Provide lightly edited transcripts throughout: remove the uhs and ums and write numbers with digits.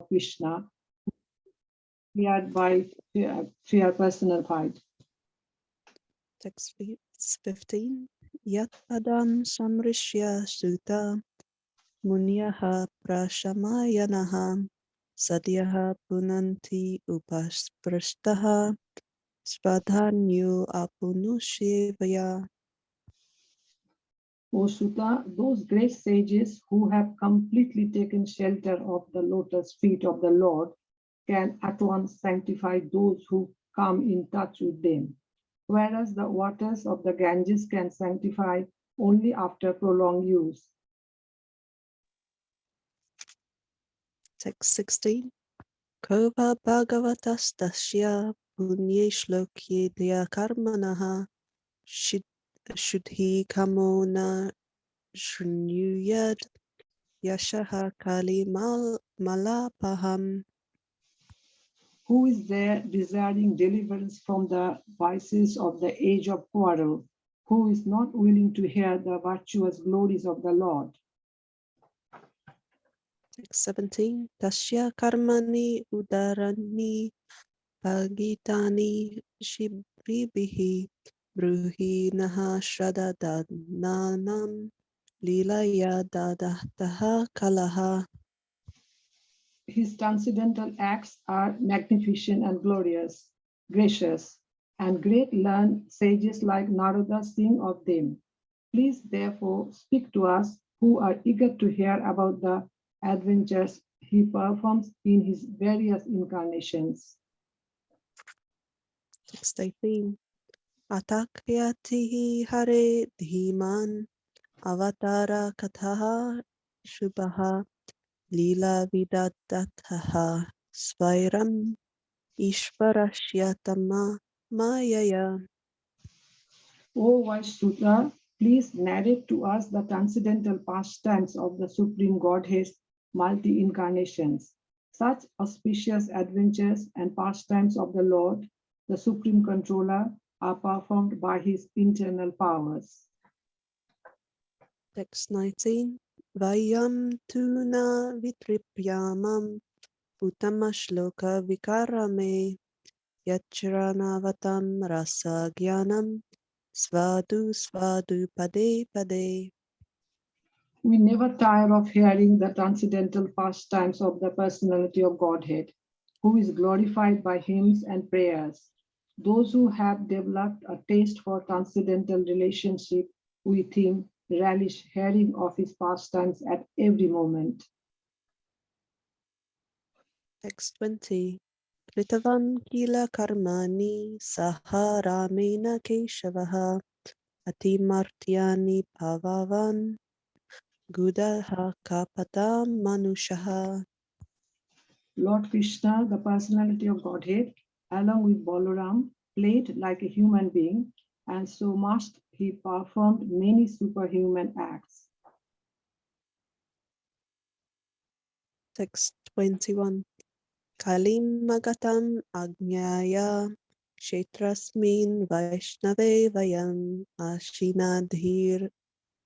Krishna, feared by fear personified. Text 15. Yat padam samrishya sutta munyaha prashamayanaha sadyaha punanti upasprastaha svadhanyo apunushevaya. O Sutta, those great sages who have completely taken shelter of the lotus feet of the Lord can at once sanctify those who come in touch with them, whereas the waters of the Ganges can sanctify only after prolonged use. Text 16. Kova bhagavatastasya punye shlokye dya karmanaha shuddhi kamona shrunyuyad yashaha kali malapaham. Who is there desiring deliverance from the vices of the age of quarrel, who is not willing to hear the virtuous glories of the Lord? Text 17. Tasya karmani udarani bhagitani shibribihi bruhi naha shradadadnanam lilaya dadahtaha kalaha. His transcendental acts are magnificent and glorious, gracious, and great learned sages like Narada sing of them. Please therefore speak to us who are eager to hear about the adventures he performs in his various incarnations. Text 18. Atakyatihi hare dhiman avatara kathaha shubhaha lila vidadataha svairam ishvarashyatama mayaya. O wise Sutta, please narrate to us the transcendental pastimes of the Supreme Godhead's multi-incarnations. Such auspicious adventures and pastimes of the Lord, the Supreme Controller, are performed by his internal powers. Text 19. Vayam tuna vitripyamam utamashloka vikarame yachranavatam rasa gyanam svadu svadu pade pade. We never tire of hearing the transcendental pastimes of the personality of Godhead, who is glorified by hymns and prayers. Those who have developed a taste for transcendental relationship with him relish hearing of his pastimes at every moment. Text 20. Kritavan kila karmani saha ramena keshavaha atimartyani bhavavan gudaha kapatam manushaha. Lord Krishna, the personality of Godhead, along with Balaram, played like a human being, and so must he performed many superhuman acts. Text 21. Kalim magatam agnyaya kshetrasmin vaishnave vayam ashinadhir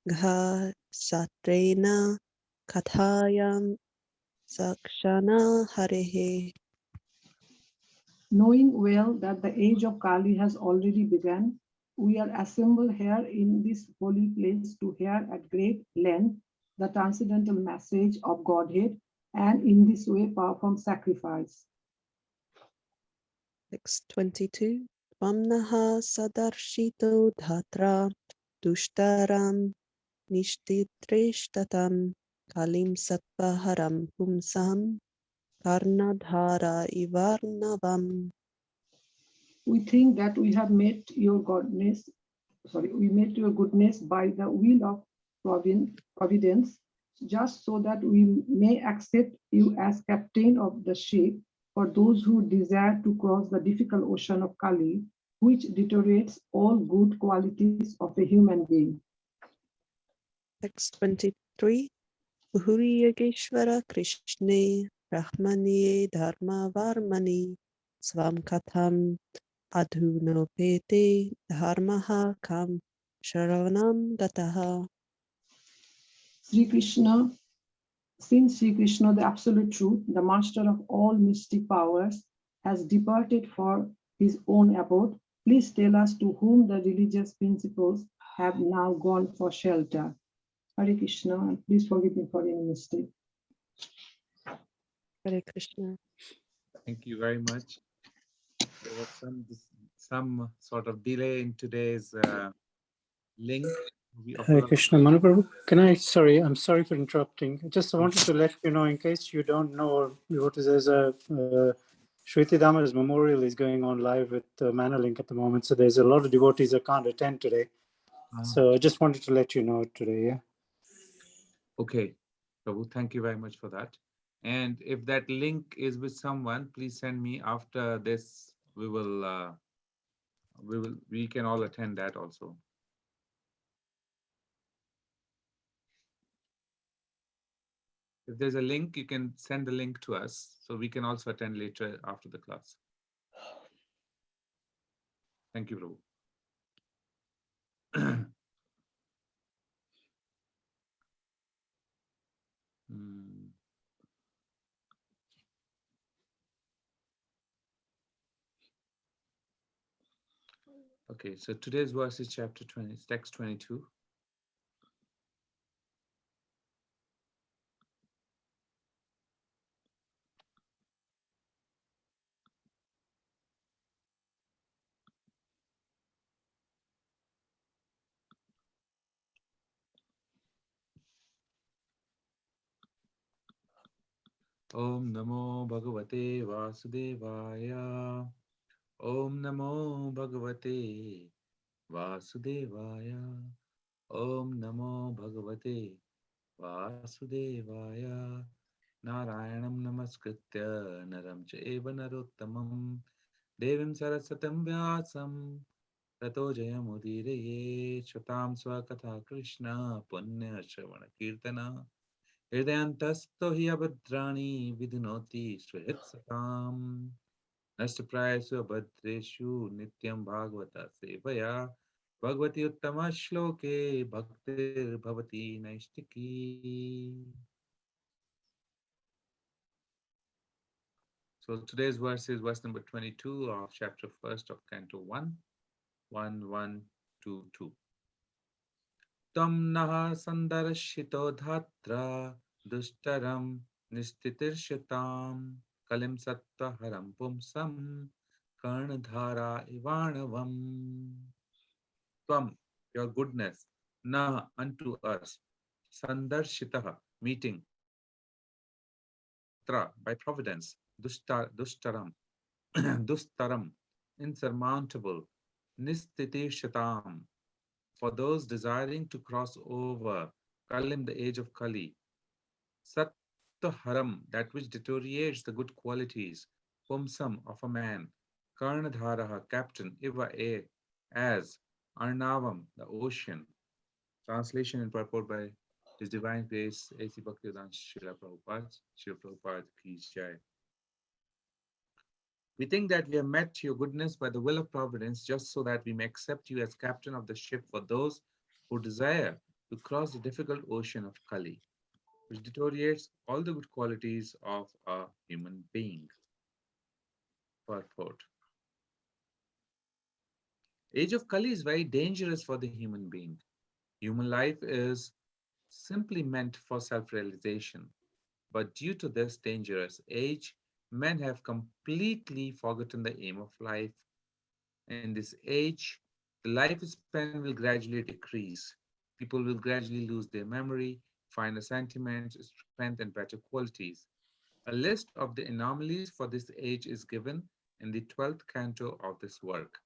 gha satrena kathayam sakshana harehe. Knowing well that the age of Kali has already begun, we are assembled here in this holy place to hear at great length the transcendental message of Godhead and in this way perform sacrifice. Text 22. Vamnaha sadarshito dhatra dushtaram nishtithreshtatam kalim sattvaharam pumsam karnadhara ivarnavam. We think that we have met your goodness, we met your goodness by the will of providence, just so that we may accept you as captain of the ship for those who desire to cross the difficult ocean of Kali, which deteriorates all good qualities of a human being. Text 23. Bhuri Yogeshwara Krishne Brahmaniye Dharma Varmani Svam Katham Adhunopete Dharmaha Kam Sharavanam Gataha. Sri Krishna, Since Sri Krishna, the absolute truth, the master of all mystic powers, has departed for his own abode, please tell us to whom the religious principles have now gone for shelter. Hare Krishna, and please forgive me for any mistake. Hare Krishna. Thank you very much. There was some sort of delay in today's link. We Hare apologize. Krishna. Manu Prabhu, I'm sorry for interrupting. Just wanted to let you know, in case you don't know, or there's a Shweti Dama's memorial is going on live with Manalink at the moment. So there's a lot of devotees that can't attend today. So I just wanted to let you know today, yeah. Okay, Prabhu, thank you very much for that. And if that link is with someone, please send me after this. We can all attend that also. If there's a link, you can send the link to us so we can also attend later after the class. Thank you, Prabhu. Okay, so today's verse is chapter 20, text 22. Om Namo Bhagavate Vasudevaya. Om Namo Bhagavate Vasudevaya. Om Namo Bhagavate Vasudevaya. Narayanam Namaskritya Naram Chaiva Narottamam Devim Sarasatam Vyasam Tato Jayamudiraye Shatam Swakatha Krishna Punya Shravana Kirtana Hridayantasto hi abhadrani vidunoti swahitsatam Nashtaprayasu abhadreshu nityam bhagavata sevaya Bhagavati uttama shloke bhaktir bhavati naistiki. So today's verse is verse number 22 of chapter 1st of Canto 1, 1, 1, 2, 2. Tam naha sandarshito dhatra dustaram nistitirshatam kalim sattva haram pumsam karnadhara ivanavam. Tvam, your goodness, na unto us, sandarshitaha, meeting, dhatra, by providence, dustaram, dustaram, insurmountable, nistitirshatam, for those desiring to cross over, Kalim, the age of Kali, Sattaharam, that which deteriorates the good qualities, Pumsam, of a man, Karnadharaha, captain, Iva, as, Arnavam, the ocean. Translation and purport by His Divine Grace, A.C. Bhaktivedanta Srila Prabhupada, Srila Prabhupada Ki Jai. We think that we have met your goodness by the will of providence, just so that we may accept you as captain of the ship for those who desire to cross the difficult ocean of Kali, which deteriorates all the good qualities of a human being. Purport. Age of Kali is very dangerous for the human being. Human life is simply meant for self-realization. But due to this dangerous age, men have completely forgotten the aim of life. In this age, the lifespan will gradually decrease. People will gradually lose their memory, finer sentiments, strength, and better qualities. A list of the anomalies for this age is given in the 12th canto of this work.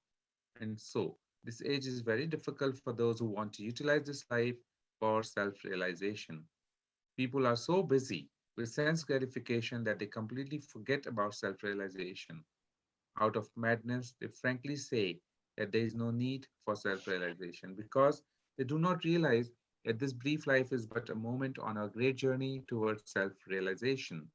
And so, this age is very difficult for those who want to utilize this life for self-realization. People are so busy with sense gratification that they completely forget about self-realization. Out of madness, they frankly say that there is no need for self-realization because they do not realize that this brief life is but a moment on our great journey towards self-realization.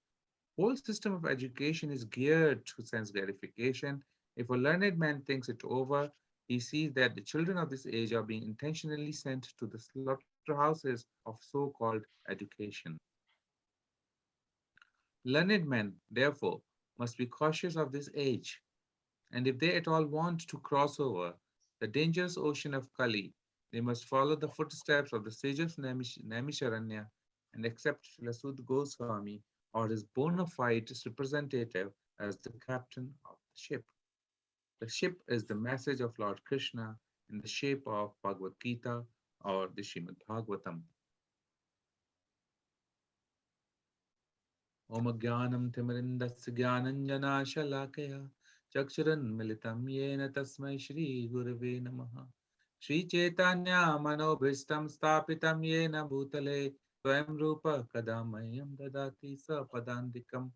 Whole system of education is geared to sense gratification. If a learned man thinks it over, he sees that the children of this age are being intentionally sent to the slaughterhouses of so-called education. Learned men, therefore, must be cautious of this age, and if they at all want to cross over the dangerous ocean of Kali, they must follow the footsteps of the sages of Naimisharanya and accept Srila Goswami or his bona fide representative as the captain of the ship. The ship is the message of Lord Krishna in the shape of Bhagavad Gita or the Srimad Bhagavatam. Om Jnanam Timirindasya Jnananjana Shalakaya Chakshuranmilitam Yena Tasmai Shri Gurave Namaha Shri Chaitanya Manobhishtam Stapitam Yena Bhutale Swayam Rupa Kadamayam Dadati Sapadandikam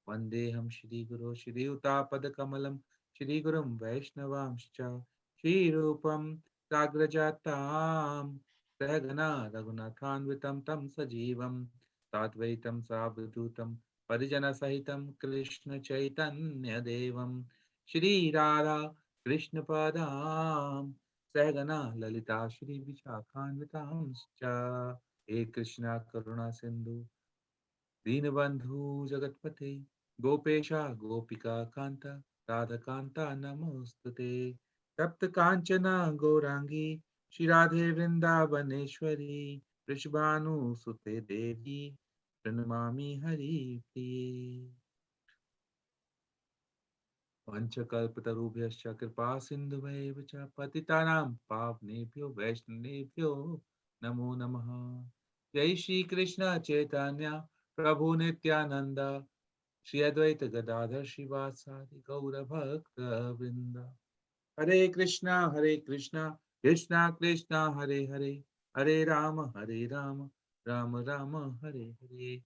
Vandeham Shri Guru Shri Utapadakamalam Shri Gurum Vaishnavamscha Shri Rupam Sagrajatam Sahagana Raghunathanvitam Tam Sajivam Tatvaitam Savdutam Parijana Sahitam Krishna Chaitanya Devam Shri Radha Krishna Padam Sahagana Lalita Shri Vichakhanvitamscha He Krishna Karuna Sindhu Dinabandhu Jagatpate Gopesha Gopika Kanta Radha Kanta Namostute Tapta Kanchana Gaurangi Shri Radhe Vrindavaneshwari Rishabhanu Sute Devi Pranamami Hari Priye Vanchakalpatarubhyascha Kripa Sindhuvaiva cha Patitanam Pavnebhyo Vaishnavebhyo Namo Namaha Jai Shri Krishna Chaitanya Prabhu Nityananda Shri Advaita Gadadhar Shivasadi Gaura Bhakta Vrinda Hare Krishna Krishna Krishna Hare Hare Hare Rama Rama Rama Hare Hare.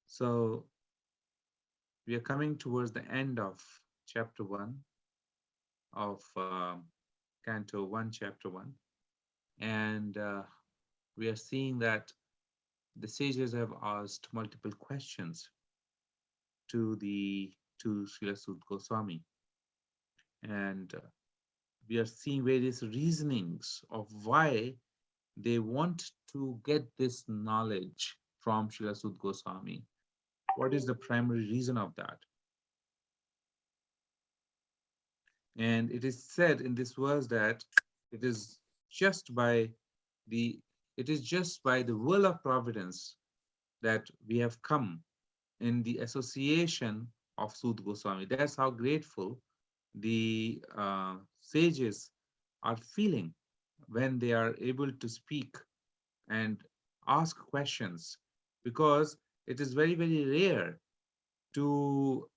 So we are coming towards the end of chapter 1 of Canto 1, chapter 1. And we are seeing that the sages have asked multiple questions to Srila Sut Goswami. And we are seeing various reasonings of why they want to get this knowledge from Srila Sut Goswami. What is the primary reason of that? And it is said in this verse that it is just by the will of providence that we have come in the association of Sut Goswami. That's how grateful the sages are feeling when they are able to speak and ask questions, because it is very, very rare to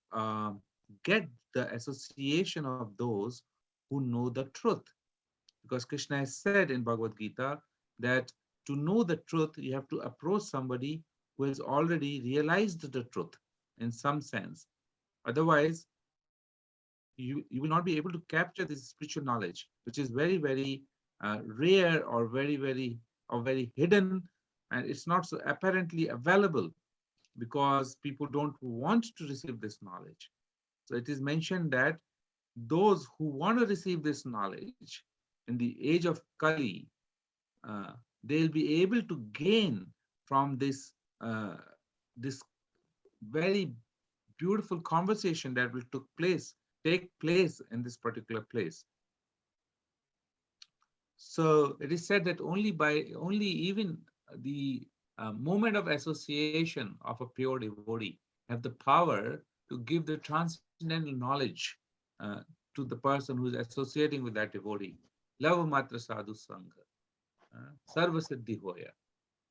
get the association of those who know the truth. Because Krishna has said in Bhagavad Gita that to know the truth, you have to approach somebody who has already realized the truth in some sense. Otherwise, you will not be able to capture this spiritual knowledge, which is very, very rare or very hidden, and it's not so apparently available because people don't want to receive this knowledge. So it is mentioned that those who want to receive this knowledge in the age of Kali, they'll be able to gain from this very beautiful conversation that will take place in this particular place. So it is said that only even the moment of association of a pure devotee have the power to give the transcendental knowledge to the person who is associating with that devotee. Lava matra sadhu sangha, sarva siddhi hoya.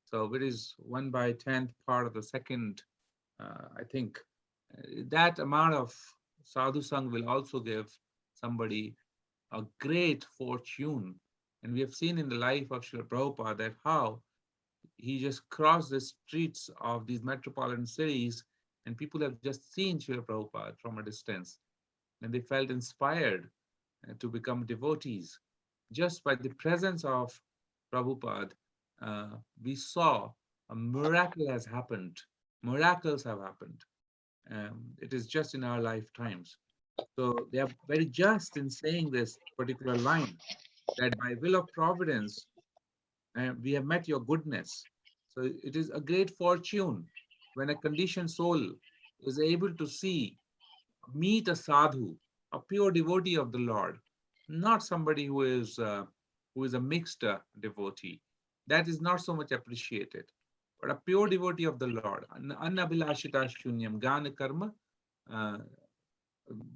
So it is 1/10th part of the second, I think, that amount of sadhu sangha will also give somebody a great fortune. And we have seen in the life of Srila Prabhupada that how he just crossed the streets of these metropolitan cities and people have just seen Srila Prabhupada from a distance and they felt inspired to become devotees. Just by the presence of Prabhupada, we saw a miracle has happened. Miracles have happened. It is just in our lifetimes. So they are very just in saying this particular line, that by will of providence, and we have met your goodness. So it is a great fortune when a conditioned soul is able to meet a sadhu, a pure devotee of the Lord, not somebody who is a mixed devotee. That is not so much appreciated, but a pure devotee of the Lord, anabhilashita shunyam gana karma, uh,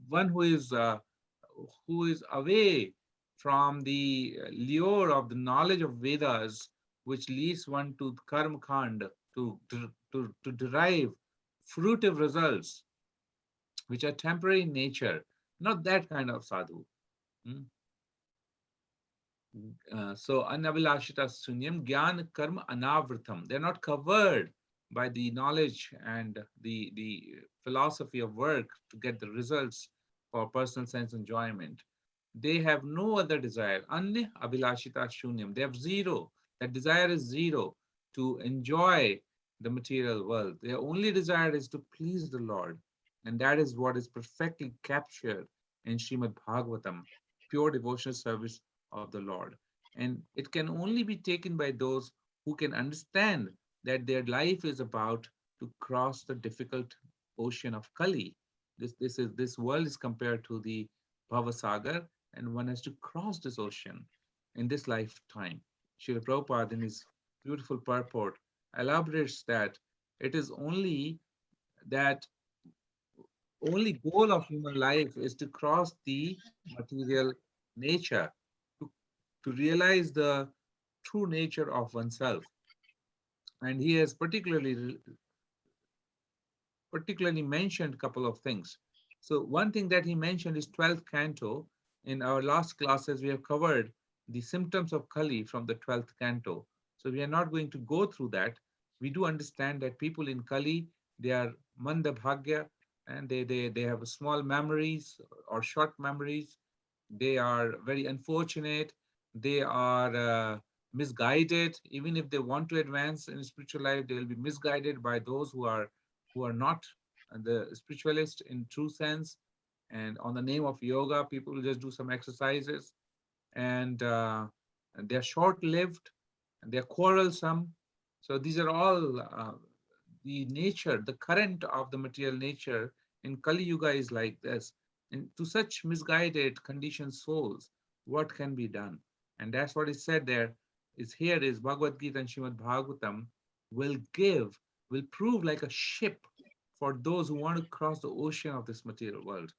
one who is away from the lure of the knowledge of Vedas, which leads one to karma kand, to derive fruitive results which are temporary in nature, not that kind of sadhu. Hmm? So anabhilashita sunyam gyan karma anavritam. They're not covered by the knowledge and the philosophy of work to get the results for personal sense enjoyment. They have no other desire. Anya abhilashita shunyam. They have zero. That desire is zero to enjoy the material world. Their only desire is to please the Lord. And that is what is perfectly captured in Srimad Bhagavatam, pure devotional service of the Lord. And it can only be taken by those who can understand that their life is about to cross the difficult ocean of Kali. This world is compared to the Bhavasagar, and one has to cross this ocean in this lifetime. Srila Prabhupada, in his beautiful purport, elaborates that it is that only goal of human life is to cross the material nature, to, to realize the true nature of oneself. And he has particularly mentioned a couple of things. So one thing that he mentioned is 12th canto. In our last classes, we have covered the symptoms of Kali from the 12th canto. So we are not going to go through that. We do understand that people in Kali, they are manda bhagya, and they have small memories or short memories. They are very unfortunate. They are misguided. Even if they want to advance in spiritual life, they will be misguided by those who are not the spiritualist in true sense. And on the name of yoga, people will just do some exercises, and they're short-lived, and they're quarrelsome. So these are all the nature, the current of the material nature in Kali Yuga is like this. And to such misguided, conditioned souls, what can be done? And that's what is said there. Is here is Bhagavad Gita and Srimad Bhagavatam will prove like a ship for those who want to cross the ocean of this material world.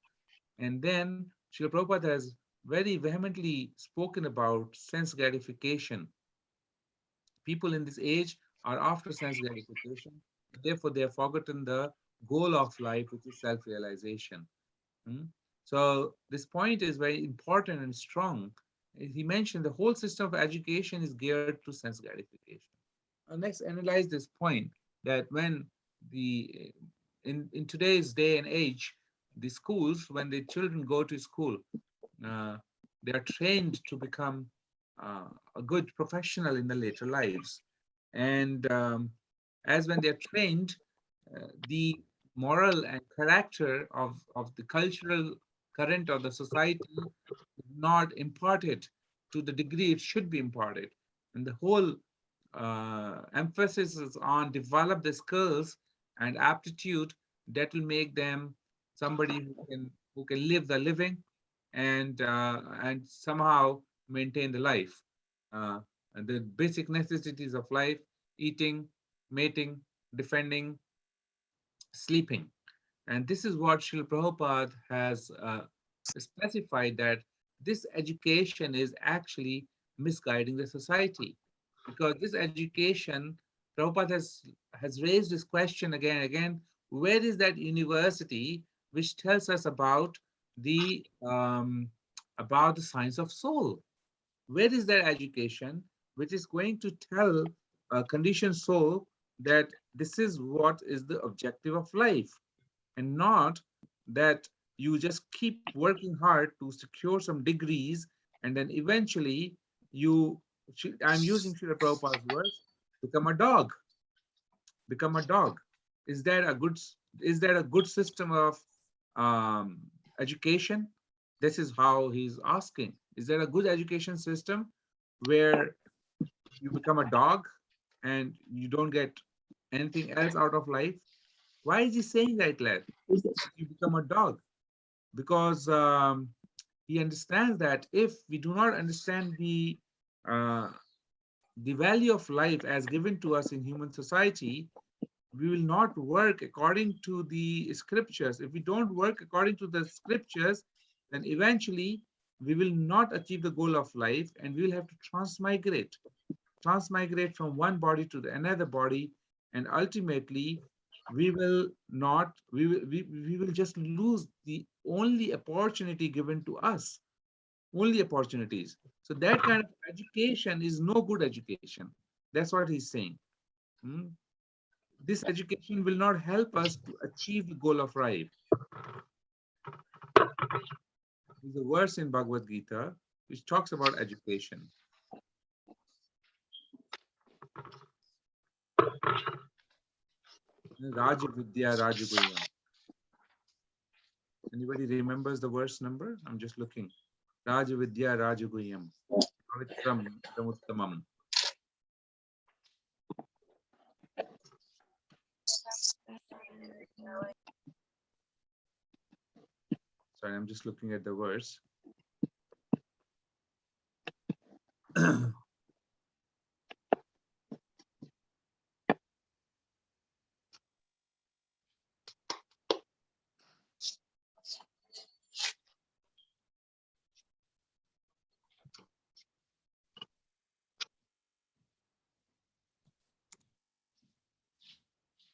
And then Srila Prabhupada has very vehemently spoken about sense gratification. People in this age are after sense gratification. Therefore, they have forgotten the goal of life, which is self-realization. Hmm? So this point is very important and strong. He mentioned the whole system of education is geared to sense gratification. Let's analyze this point that when the in today's day and age, the schools, when the children go to school, uh, they are trained to become a good professional in the later lives. And as when they're trained, the moral and character of the cultural current of the society is not imparted to the degree it should be imparted. And the whole emphasis is on develop the skills and aptitude that will make them somebody who can live the living and somehow maintain the life, uh, and the basic necessities of life: eating, mating, defending, sleeping. And this is what Srila Prabhupada has specified, that this education is actually misguiding the society. Because this education, Prabhupada has raised this question again and again, where is that university which tells us about the science of soul? Where is that education which is going to tell a conditioned soul that this is what is the objective of life, and not that you just keep working hard to secure some degrees and then eventually you, I'm using Srila Prabhupada's words, become a dog, become a dog. Is that a good, is that a good system of um, education? This is how he's asking. Is there a good education system where you become a dog and you don't get anything else out of life. Why is he saying that, lad? You become a dog because he understands that if we do not understand uh, the value of life as given to us in human society, we will not work according to the scriptures. If we don't work according to the scriptures, then eventually we will not achieve the goal of life, and we will have to transmigrate from one body to the another body, and ultimately we will not we will just lose the only opportunity given to us, only opportunities. So that kind of education is no good education. That's what he's saying. Hmm? This education will not help us to achieve the goal of life. There's a verse in Bhagavad Gita which talks about education. Raja Vidya Rajaguyam. Anybody remembers the verse number? I'm just looking. Raja Vidya Rajaguyam. Pavitram Idamuttamam. Sorry, I'm just looking at the verse.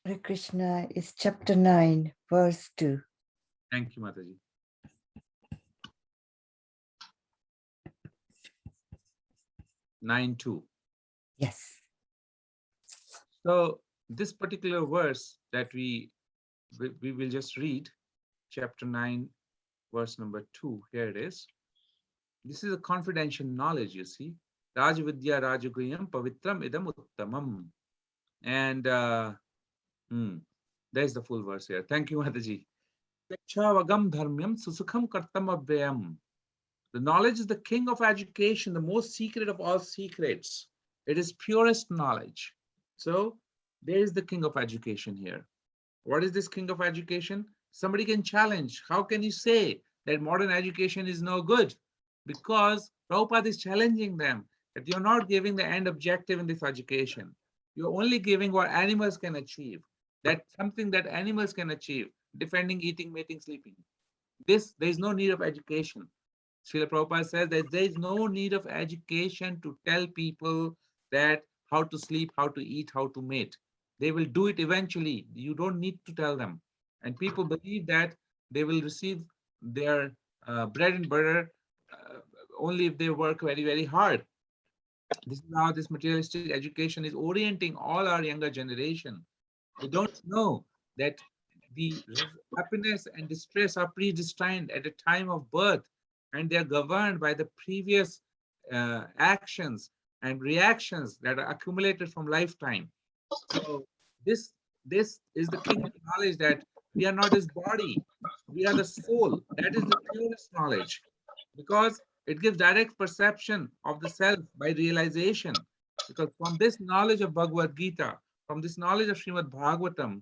Hare Krishna is chapter 9, verse 2. Thank you, Mataji. Nine two. Yes. So this particular verse that we will just read, chapter 9, verse number 2. Here it is. This is a confidential knowledge, you see. Rajavidya Rajaguyam Pavitram Idam Uttamam. And there's the full verse here. Thank you, Mataji. Vagam dharmyam susukham kartam abhyam. The knowledge is the king of education, the most secret of all secrets. It is purest knowledge. So there is the king of education here. What is this king of education? Somebody can challenge. How can you say that modern education is no good? Because Prabhupada is challenging them that you're not giving the end objective in this education. You're only giving what animals can achieve. That's something that animals can achieve: defending, eating, mating, sleeping. There is no need of education. Srila Prabhupada says that there is no need of education to tell people that how to sleep, how to eat, how to mate. They will do it eventually. You don't need to tell them. And people believe that they will receive their bread and butter only if they work very, very hard. This is how this materialistic education is orienting all our younger generation. They don't know that the happiness and distress are predestined at the time of birth, and they are governed by the previous actions and reactions that are accumulated from lifetime. So this is the king of knowledge, that we are not his body, we are the soul. That is the purest knowledge, because it gives direct perception of the self by realization. Because from this knowledge of Bhagavad Gita, from this knowledge of Srimad Bhagavatam,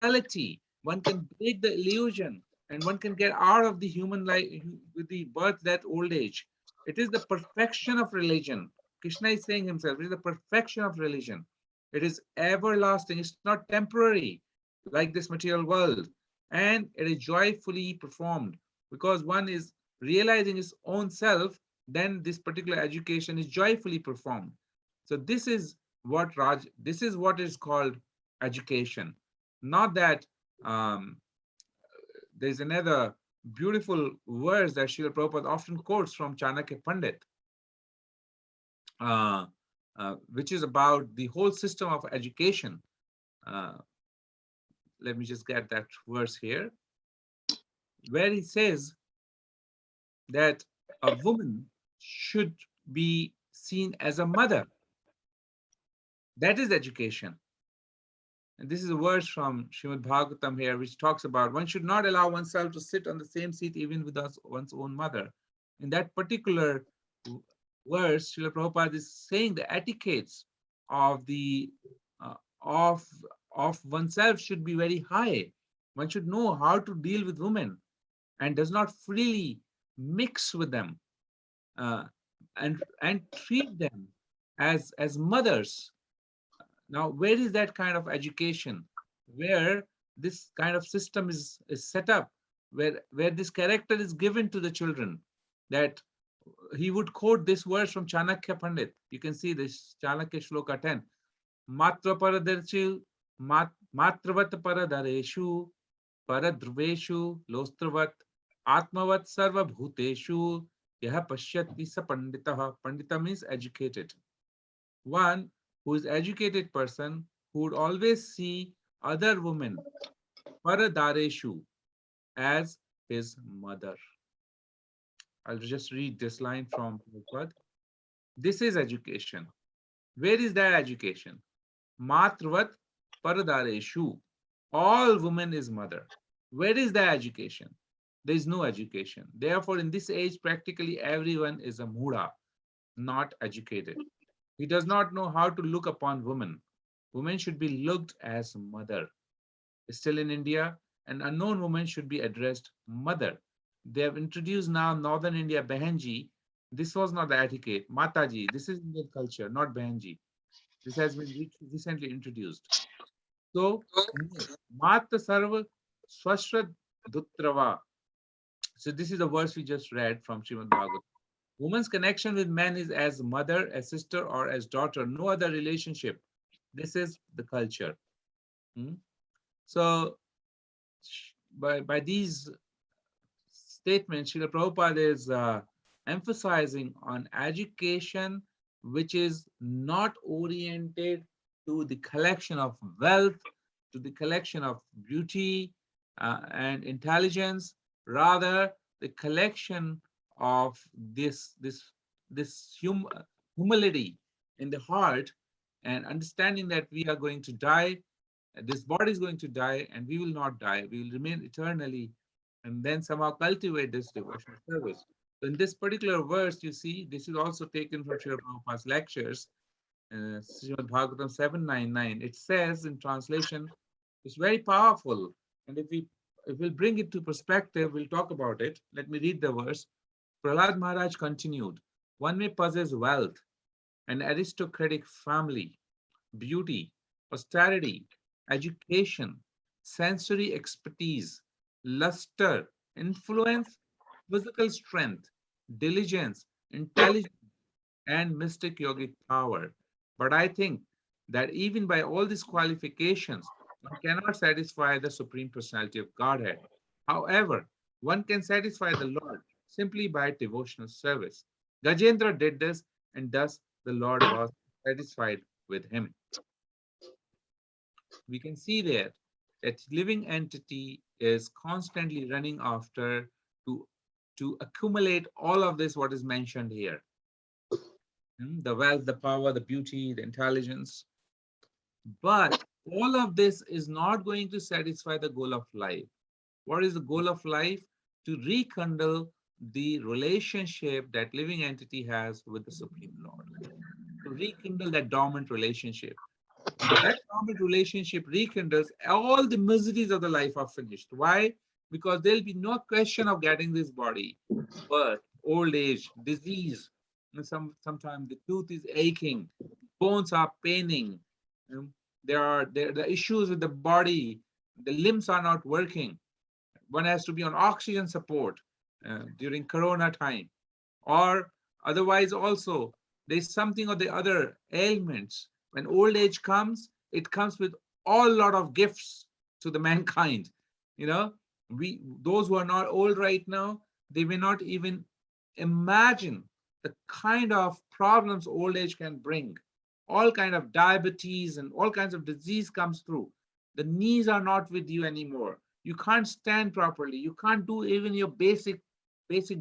reality, one can break the illusion and one can get out of the human life with the birth, death, old age. It is the perfection of religion. Krishna is saying himself, it is the perfection of religion. It is everlasting. It's not temporary like this material world. And it is joyfully performed, because one is realizing his own self, then this particular education is joyfully performed. So this is what is called education. Not that there's another beautiful verse that Srila Prabhupada often quotes from Chanakya Pandit, which is about the whole system of education. Let me just get that verse here, where he says that a woman should be seen as a mother. That is education. And this is a verse from Srimad Bhagavatam here, which talks about one should not allow oneself to sit on the same seat even with one's own mother. In that particular verse, Srila Prabhupada is saying the etiquettes of the uh, of of oneself should be very high. One should know how to deal with women and does not freely mix with them, uh, and treat them as mothers. Now, where is that kind of education? Where this kind of system is set up, where this character is given to the children, that he would quote this verse from Chanakya Pandit. You can see this Chanakya Shloka 10. Matra paradarshi matravat paradareshu paradhruveshu lostravat atmavat sarva bhuteshu yaha pashyati sa panditah. Pandita means educated. One who is educated person who would always see other women, paradareshu, as his mother. I'll just read this line from Prabhupada. This is education. Where is that education? Matravat paradareshu. All women is mother. Where is the education? There is no education. Therefore, in this age, practically everyone is a mudha, not educated. He does not know how to look upon women. Women should be looked as mother. Still in India, an unknown woman should be addressed mother. They have introduced now Northern India Behenji. This was not the etiquette. Mataji, this is Indian culture, not Behenji. This has been recently introduced. So, Mata Sarva Swashrad Dutrava. So, this is the verse we just read from Srimad Bhagavatam. Woman's connection with man is as mother, as sister, or as daughter, no other relationship. This is the culture. So, by these statements, Srila Prabhupada is emphasizing on education which is not oriented to the collection of wealth, to the collection of beauty and intelligence, rather the collection of this humility in the heart, and understanding that we are going to die, this body is going to die, and we will not die. We will remain eternally, and then somehow cultivate this devotional service. So in this particular verse, you see, this is also taken from Srila Prabhupada's lectures, Srimad Bhagavatam 799. It says in translation, it's very powerful. And if we'll bring it to perspective, we'll talk about it. Let me read the verse. Prahlad Maharaj continued, one may possess wealth, an aristocratic family, beauty, austerity, education, sensory expertise, luster, influence, physical strength, diligence, intelligence, and mystic yogic power. But I think that even by all these qualifications, one cannot satisfy the Supreme Personality of Godhead. However, one can satisfy the Lord simply by devotional service. Gajendra did this, and thus the Lord was satisfied with him. We can see there that living entity is constantly running after to accumulate all of this what is mentioned here. The wealth, the power, the beauty, the intelligence. But all of this is not going to satisfy the goal of life. What is the goal of life? To rekindle the relationship that living entity has with the Supreme Lord. To rekindle that dormant relationship. That dormant relationship rekindles, all the miseries of the life are finished. Why? Because there'll be no question of getting this body, birth, old age, disease. And sometimes the tooth is aching, bones are paining. There are the issues with the body, the limbs are not working. One has to be on oxygen support during Corona time, or otherwise also there's something or the other ailments. When old age comes, it comes with all lot of gifts to the mankind. You know, those who are not old right now, they may not even imagine the kind of problems old age can bring. All kind of diabetes and all kinds of disease comes through. The knees are not with you anymore. You can't stand properly. You can't do even your basic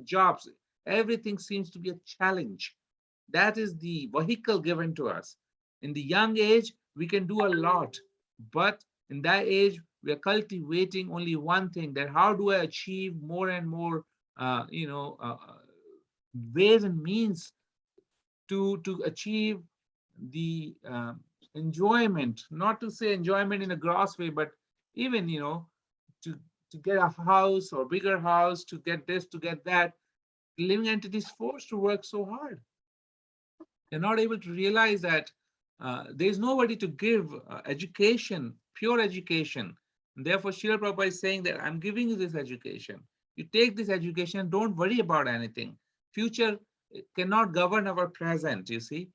jobs. Everything seems to be a challenge. That is the vehicle given to us. In the young age, we can do a lot, but in that age, we are cultivating only one thing, that how do I achieve more and more, ways and means to achieve the enjoyment, not to say enjoyment in a gross way, but even, to, to get a house or bigger house, to get this, to get that, living entity is forced to work so hard. They're not able to realize that there's nobody to give education, pure education. And therefore, Srila Prabhupada is saying that I'm giving you this education. You take this education, don't worry about anything. Future cannot govern our present, you see.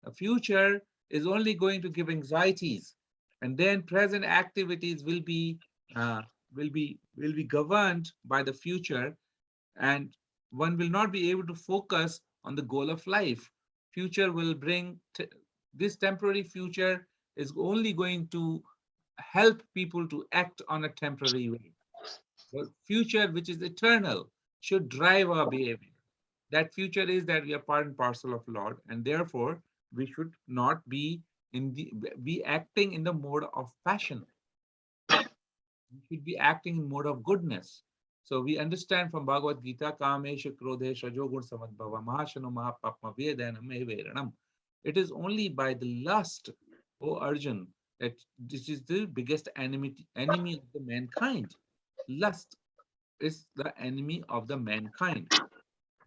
A future is only going to give anxieties, and then present activities uh, will be governed by the future, and one will not be able to focus on the goal of life. Future will bring this temporary future is only going to help people to act on a temporary way. The future, which is eternal, should drive our behavior. That future is that we are part and parcel of Lord, and therefore we should not be be acting in the mode of passion. We should be acting in mode of goodness. So we understand from Bhagavad Gita, Kamesha Krodesha Jogur Samadbhava Mahashano Mahapapma Vedana Meveranam. It is only by the lust, O Arjun, that this is the biggest enemy of the mankind. Lust is the enemy of the mankind.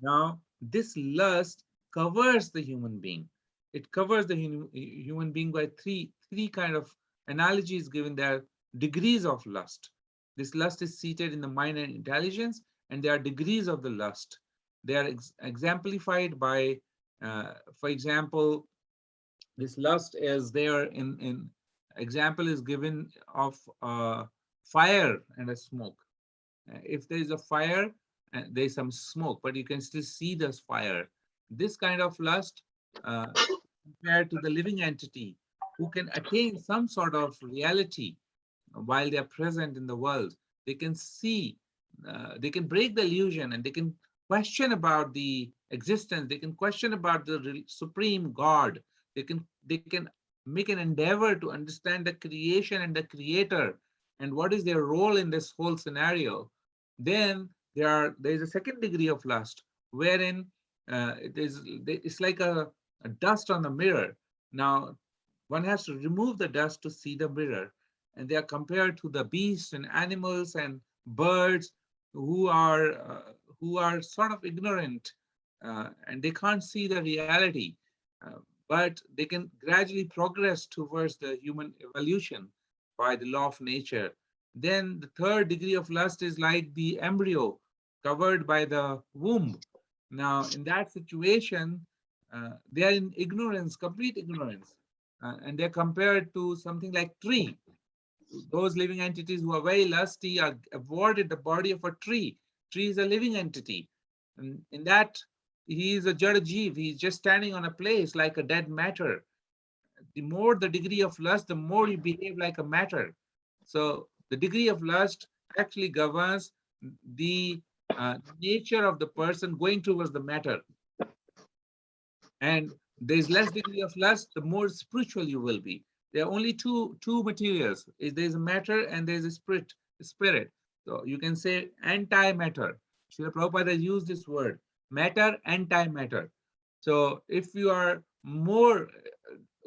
Now, this lust covers the human being. It covers the human being by three kind of analogies given there, degrees of lust. This lust is seated in the mind and intelligence, and there are degrees of the lust. They are exemplified by, for example, this lust is there in example is given of fire and a smoke. If there is a fire, there is some smoke, but you can still see this fire. This kind of lust, compared to the living entity who can attain some sort of reality while they are present in the world, they can see, they can break the illusion, and they can question about the existence. They can question about the supreme God. They can make an endeavor to understand the creation and the creator and what is their role in this whole scenario. Then there is a second degree of lust wherein it's like a dust on the mirror. Now one has to remove the dust to see the mirror, and they are compared to the beasts and animals and birds who are sort of ignorant, and they can't see the reality, but they can gradually progress towards the human evolution by the law of nature. Then the third degree of lust is like the embryo covered by the womb. Now, in that situation, they are in ignorance, complete ignorance, and they're compared to something like tree. Those living entities who are very lusty are awarded the body of a tree. Tree is a living entity. And in that, he is a Jada Jeev. He's just standing on a place like a dead matter. The more the degree of lust, the more you behave like a matter. So the degree of lust actually governs the nature of the person going towards the matter. And there's less degree of lust, the more spiritual you will be. There are only two materials. There's a matter and there's a spirit. So you can say anti-matter. Srila Prabhupada used this word, matter, anti-matter. So if you are more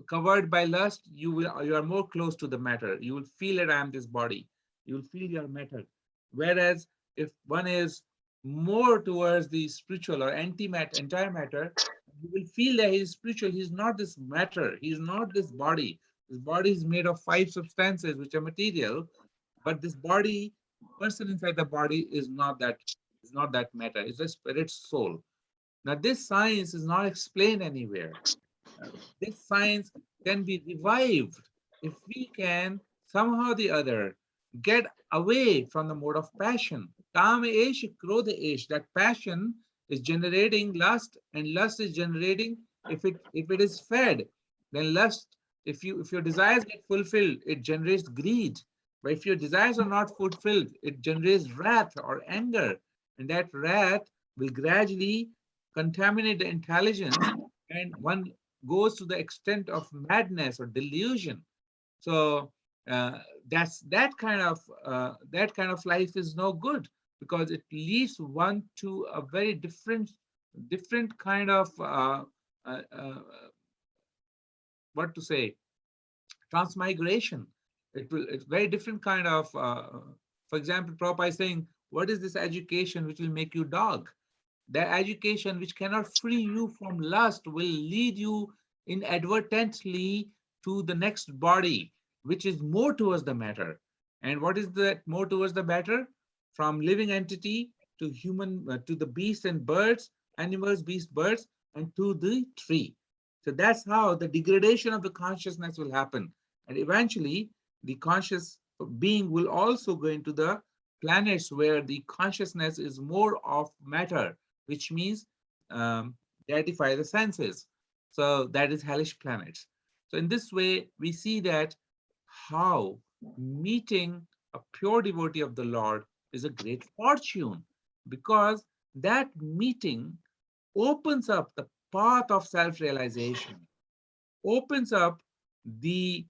covered by lust, you are more close to the matter. You will feel that I am this body. You will feel your matter. Whereas if one is more towards the spiritual or anti-matter, entire matter, you will feel that he is spiritual. He is not this matter. He is not this body. This body is made of 5 substances which are material, but this body, person inside the body is not that matter. It's a spirit soul. Now this science is not explained anywhere. This science can be revived if we can somehow or the other get away from the mode of passion. Kama esh, krodha esh. That passion is generating lust, and lust is generating, if it is fed, then lust, if your desires get fulfilled, it generates greed. But if your desires are not fulfilled, it generates wrath or anger, and that wrath will gradually contaminate the intelligence, and one goes to the extent of madness or delusion. So that's that kind of life is no good, because it leads one to a very different kind of what to say, transmigration. It's very different kind of, for example, Prabhupada is saying, what is this education which will make you dog? That education which cannot free you from lust will lead you inadvertently to the next body, which is more towards the matter. And what is that more towards the matter? From living entity to human, to the beasts and birds, animals, beasts, birds, and to the tree. So that's how the degradation of the consciousness will happen. And eventually, the conscious being will also go into the planets where the consciousness is more of matter, which means um, gratify the senses. So that is hellish planets. So in this way, we see that how meeting a pure devotee of the Lord is a great fortune, because that meeting opens up the path of self-realization, opens up the,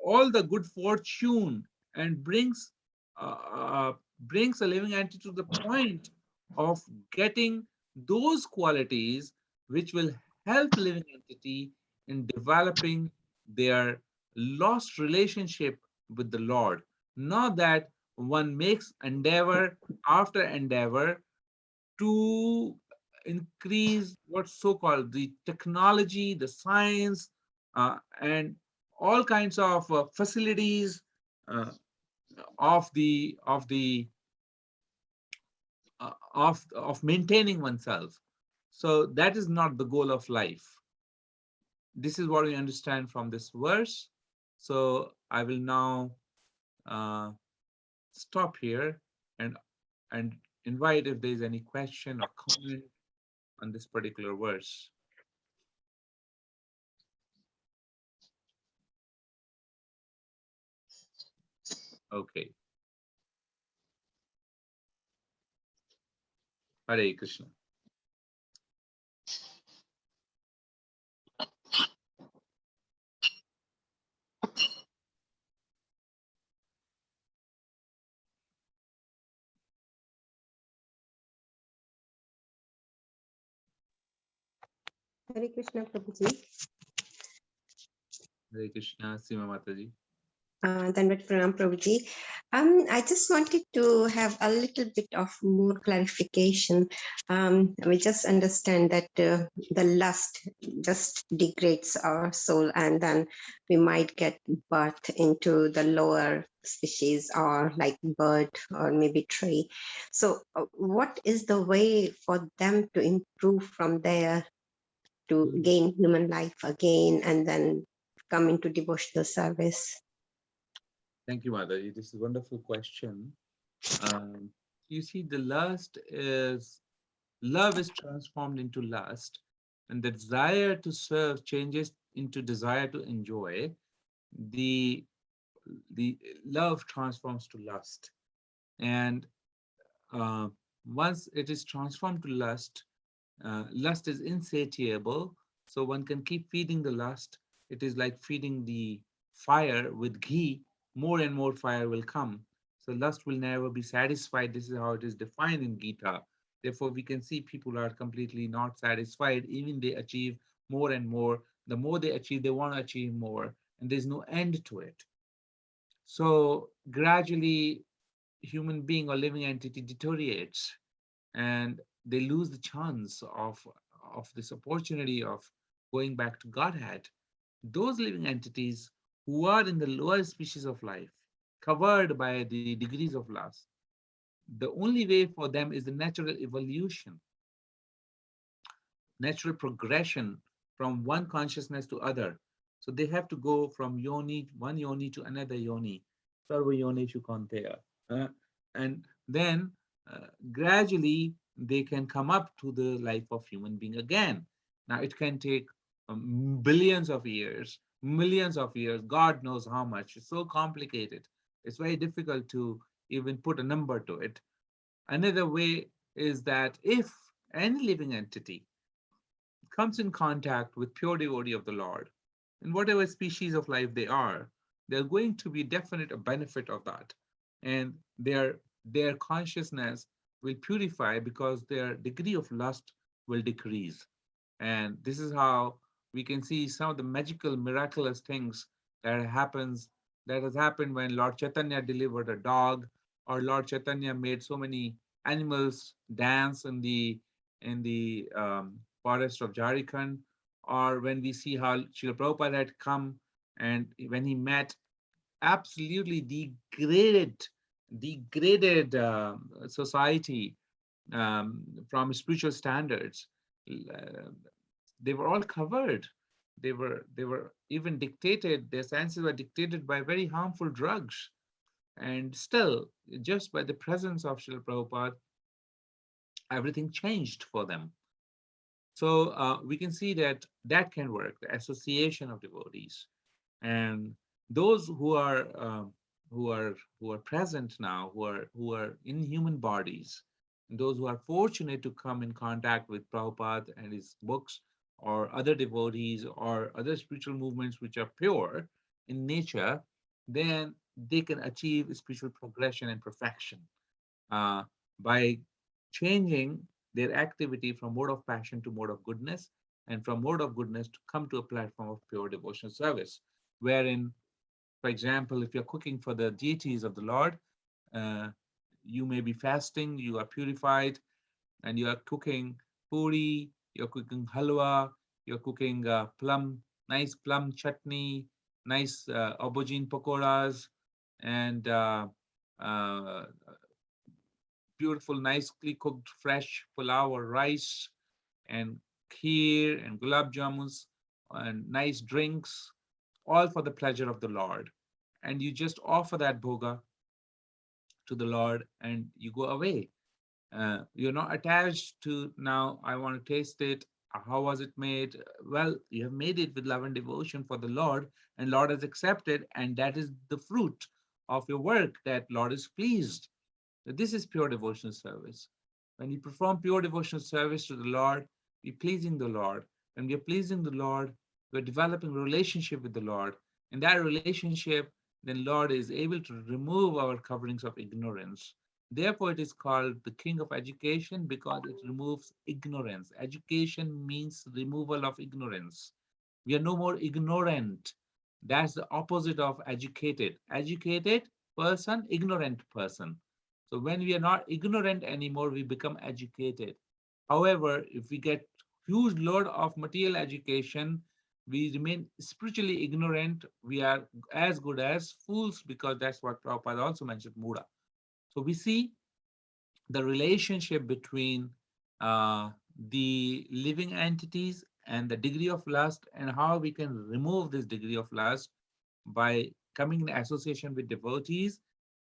all the good fortune, and brings a living entity to the point of getting those qualities which will help living entity in developing their lost relationship with the Lord. Not that one makes endeavor after endeavor to increase what's so-called the technology, the science, and all kinds of facilities uh, of maintaining oneself. So that is not the goal of life. This is what we understand from this verse. So I will now uh, stop here and and invite if there is any question or comment on this particular verse. Okay. Hare Krishna. Hare Krishna, Prabhuji. Hare Krishna, Sima Mataji. Dandavat Pranam, Prabhuji. I just wanted to have a little bit of more clarification. We just understand that the lust just degrades our soul, and then we might get birth into the lower species, or like bird or maybe tree. So what is the way for them to improve from there to gain human life again and then come into devotional service? Thank you, Mataji. This is a wonderful question. You see, the love is transformed into lust, and the desire to serve changes into desire to enjoy. The the love transforms to lust, and uh, once it is transformed to lust, lust is insatiable, so one can keep feeding the lust. It is like feeding the fire with ghee. More and more fire will come. So lust will never be satisfied. This is how it is defined in Gita. Therefore, we can see people are completely not satisfied. Even they achieve more and more. The more they achieve, they want to achieve more, and there's no end to it. So gradually, human being or living entity deteriorates, and they lose the chance of this opportunity of going back to Godhead. Those living entities who are in the lower species of life, covered by the degrees of lust, the only way for them is the natural evolution, natural progression from one consciousness to other. So they have to go from yoni, one yoni to another yoni, sarva yonishu kanteya. And then gradually they can come up to the life of human being again. Now it can take billions of years, millions of years, God knows how much. It's so complicated. It's very difficult to even put a number to it. Another way is that if any living entity comes in contact with pure devotee of the Lord, in whatever species of life they are, they're going to be definite a benefit of that. And their consciousness will purify because their degree of lust will decrease. And this is how we can see some of the magical, miraculous things that has happened when Lord Chaitanya delivered a dog, or Lord Chaitanya made so many animals dance in the forest of Jharkhand, or when we see how Srila Prabhupada had come and when he met absolutely degraded society from spiritual standards. They were all covered. They were even dictated. Their senses were dictated by very harmful drugs, and still, just by the presence of Srila Prabhupada, everything changed for them. So we can see that that can work. The association of devotees, and those who are present now, who are in human bodies, those who are fortunate to come in contact with Prabhupada and his books, or other devotees or other spiritual movements which are pure in nature, then they can achieve spiritual progression and perfection uh, by changing their activity from mode of passion to mode of goodness, and from mode of goodness to come to a platform of pure devotional service, wherein, for example, if you're cooking for the deities of the Lord, uh, you may be fasting, you are purified, and you are cooking puri, you're cooking halwa, you're cooking nice plum chutney, nice aubergine pakoras, and uh, beautiful, nicely cooked fresh pulao or rice, and kheer and gulab jamuns and nice drinks, all for the pleasure of the Lord. And you just offer that bhoga to the Lord and you go away. You're not attached to, now I want to taste it. How was it made? Well, you have made it with love and devotion for the Lord, and Lord has accepted, and that is the fruit of your work, that Lord is pleased. This is pure devotional service. When we perform pure devotional service to the Lord, we're pleasing the Lord. When we're pleasing the Lord, we're developing a relationship with the Lord. In that relationship, then Lord is able to remove our coverings of ignorance. Therefore, it is called the King of Education, because it removes ignorance. Education means removal of ignorance. We are no more ignorant. That's the opposite of educated. Educated person, ignorant person. So when we are not ignorant anymore, we become educated. However, if we get huge load of material education, we remain spiritually ignorant. We are as good as fools, because that's what Prabhupada also mentioned, Muda. So we see the relationship between the living entities and the degree of lust, and how we can remove this degree of lust by coming in association with devotees,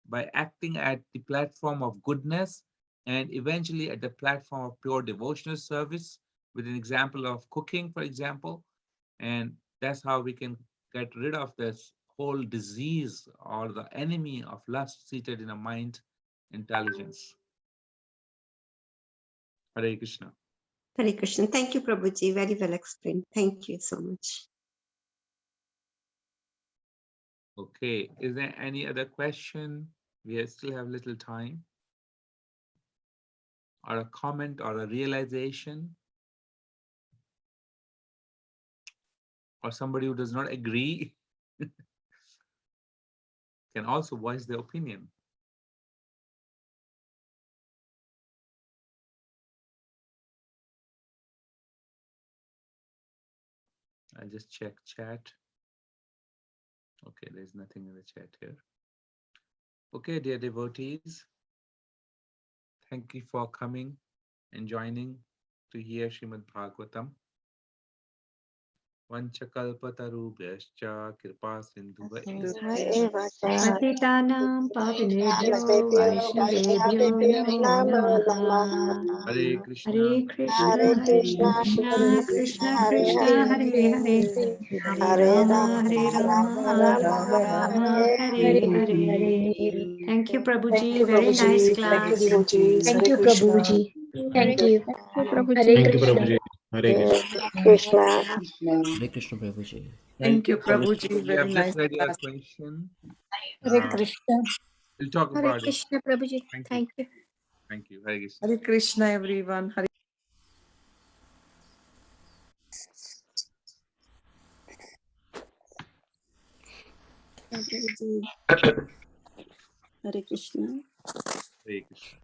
by acting at the platform of goodness, and eventually at the platform of pure devotional service, with an example of cooking, for example. And that's how we can get rid of this whole disease, or the enemy of lust seated in a mind intelligence. Hare Krishna. Hare Krishna. Thank you, Prabhuji. Very well explained. Thank you so much. Okay, is there any other question? We still have little time. Or a comment or a realization? Or somebody who does not agree can also voice their opinion. I'll just check chat. Okay, there's nothing in the chat here. Okay, dear devotees, thank you for coming and joining to hear Srimad Bhagavatam. Vanchakalpatarubhyascha kripa sindhuva पतितानां पावनेभ्यो वैष्णवेभ्यो नमो नमः Hare Krishna. Hare Krishna Krishna Krishna Hare Hare Hare Ram Ram Ram Hare Hare Thank you, Prabhuji. Very nice class. Thank you, Prabhuji. Thank you. Thank you, Prabhuji. Hare Krishna. Hare Krishna Prabhuji. Thank you, So, Mr. Prabhuji. We Very have just nice read your class. question. Hare Krishna. We'll talk Hare about it. Krishna, Prabhuji. Thank you. Thank you. Thank you. Hare Krishna. Hare Krishna, everyone. Hare Prabhuji. Hare Krishna. Hare Krishna.